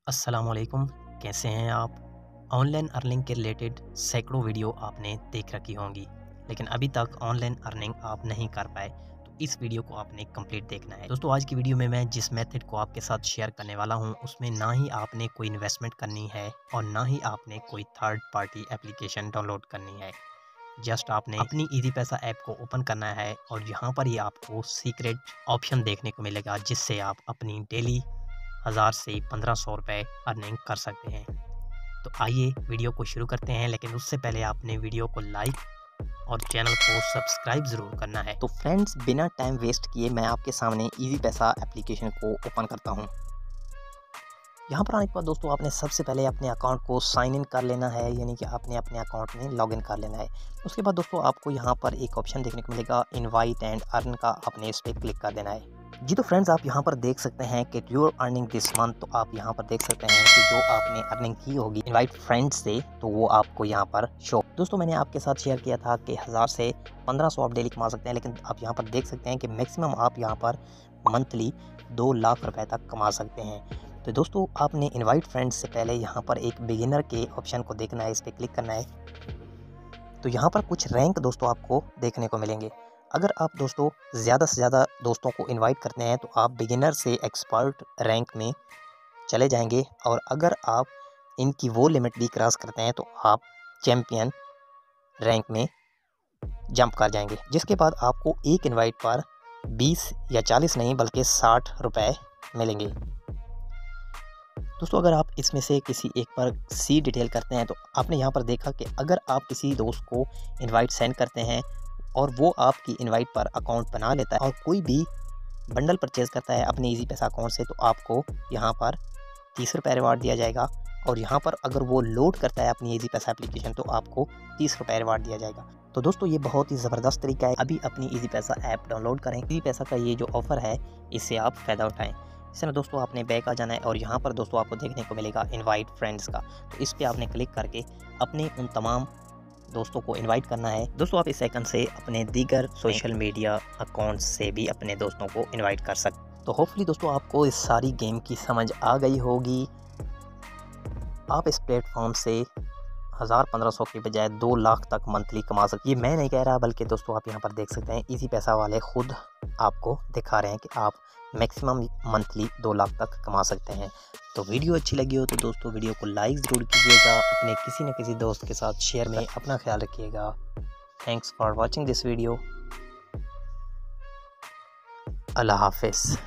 अस्सलामुअलैकुम। कैसे हैं आप? ऑनलाइन अर्निंग के रिलेटेड सैकड़ों वीडियो आपने देख रखी होंगी, लेकिन अभी तक ऑनलाइन अर्निंग आप नहीं कर पाए, तो इस वीडियो को आपने कंप्लीट देखना है। दोस्तों, आज की वीडियो में मैं जिस मेथड को आपके साथ शेयर करने वाला हूं, उसमें ना ही आपने कोई इन्वेस्टमेंट करनी है और ना ही आपने कोई थर्ड पार्टी एप्लीकेशन डाउनलोड करनी है। जस्ट आपने अपनी ईज़ी पैसा ऐप को ओपन करना है और यहाँ पर ही आपको सीक्रेट ऑप्शन देखने को मिलेगा, जिससे आप अपनी डेली 1000 से 1500 रुपए अर्निंग कर सकते हैं। तो आइए वीडियो को शुरू करते हैं, लेकिन उससे पहले आपने वीडियो को लाइक और चैनल को सब्सक्राइब ज़रूर करना है। तो फ्रेंड्स, बिना टाइम वेस्ट किए मैं आपके सामने ईज़ी पैसा एप्लीकेशन को ओपन करता हूं। यहां पर आने के बाद दोस्तों आपने सबसे पहले अपने अकाउंट को साइन इन कर लेना है, यानी कि आपने अपने अकाउंट में लॉगिन कर लेना है। उसके बाद दोस्तों आपको यहां पर एक ऑप्शन देखने को मिलेगा इनवाइट एंड अर्न का, आपने इस पर क्लिक कर देना है। जी तो फ्रेंड्स, आप यहाँ पर देख सकते हैं कि यूर अर्निंग दिस मंथ, तो आप यहाँ पर देख सकते हैं कि जो आपने अर्निंग की होगी इनवाइट फ्रेंड्स से, तो वो आपको यहाँ पर शो। दोस्तों, मैंने आपके साथ शेयर किया था कि 1000 से 1500 आप डेली कमा सकते हैं, लेकिन आप यहाँ पर देख सकते हैं कि मैक्सिमम आप यहाँ पर मंथली 2 लाख रुपए तक कमा सकते हैं। तो दोस्तों, आपने इनवाइट फ्रेंड्स से पहले यहाँ पर एक बिगिनर के ऑप्शन को देखना है, इस पर क्लिक करना है। तो यहाँ पर कुछ रैंक दोस्तों आपको देखने को मिलेंगे। अगर आप दोस्तों ज़्यादा से ज़्यादा दोस्तों को इनवाइट करते हैं, तो आप बिगिनर से एक्सपर्ट रैंक में चले जाएंगे, और अगर आप इनकी वो लिमिट भी क्रॉस करते हैं, तो आप चैम्पियन रैंक में जंप कर जाएंगे, जिसके बाद आपको एक इनवाइट पर 20 या 40 नहीं बल्कि 60 रुपये मिलेंगे। दोस्तों, अगर आप इसमें से किसी एक पर सी डिटेल करते हैं, तो आपने यहाँ पर देखा कि अगर आप किसी दोस्त को इनवाइट सेंड करते हैं और वो आपकी इनवाइट पर अकाउंट बना लेता है और कोई भी बंडल परचेज़ करता है अपने ईज़ी पैसा अकाउंट से, तो आपको यहाँ पर 30 रुपये रिवार्ड दिया जाएगा। और यहाँ पर अगर वो लोड करता है अपनी ईज़ी पैसा एप्लीकेशन, तो आपको 30 रुपये रिवार्ड दिया जाएगा। तो दोस्तों, ये बहुत ही ज़बरदस्त तरीका है। अभी अपनी ईज़ी पैसा ऐप डाउनलोड करें। ईज़ी पैसा का ये जो ऑफ़र है, इससे आप फ़ायदा उठाएँ। इससे ना दोस्तों आपने बैक आ जाना है और यहाँ पर दोस्तों आपको देखने को मिलेगा इनवाइट फ्रेंड्स का। तो इस पे आपने क्लिक करके अपने उन तमाम दोस्तों को इनवाइट करना है। दोस्तों, आप इस आइकन से अपने दीगर सोशल मीडिया अकाउंट्स से भी अपने दोस्तों को इनवाइट कर सकते हैं। तो होपफुली दोस्तों आपको इस सारी गेम की समझ आ गई होगी। आप इस प्लेटफॉर्म से 1000-1500 की बजाय 2 लाख तक मंथली कमा सकते हैं। ये मैं नहीं कह रहा, बल्कि दोस्तों आप यहाँ पर देख सकते हैं ईज़ी पैसा वाले खुद आपको दिखा रहे हैं कि आप मैक्सिमम मंथली 2 लाख तक कमा सकते हैं। तो वीडियो अच्छी लगी हो तो दोस्तों वीडियो को लाइक ज़रूर कीजिएगा, अपने किसी न किसी दोस्त के साथ शेयर में अपना ख्याल रखिएगा। Thanks for watching this video. अल्लाह हाफिज़।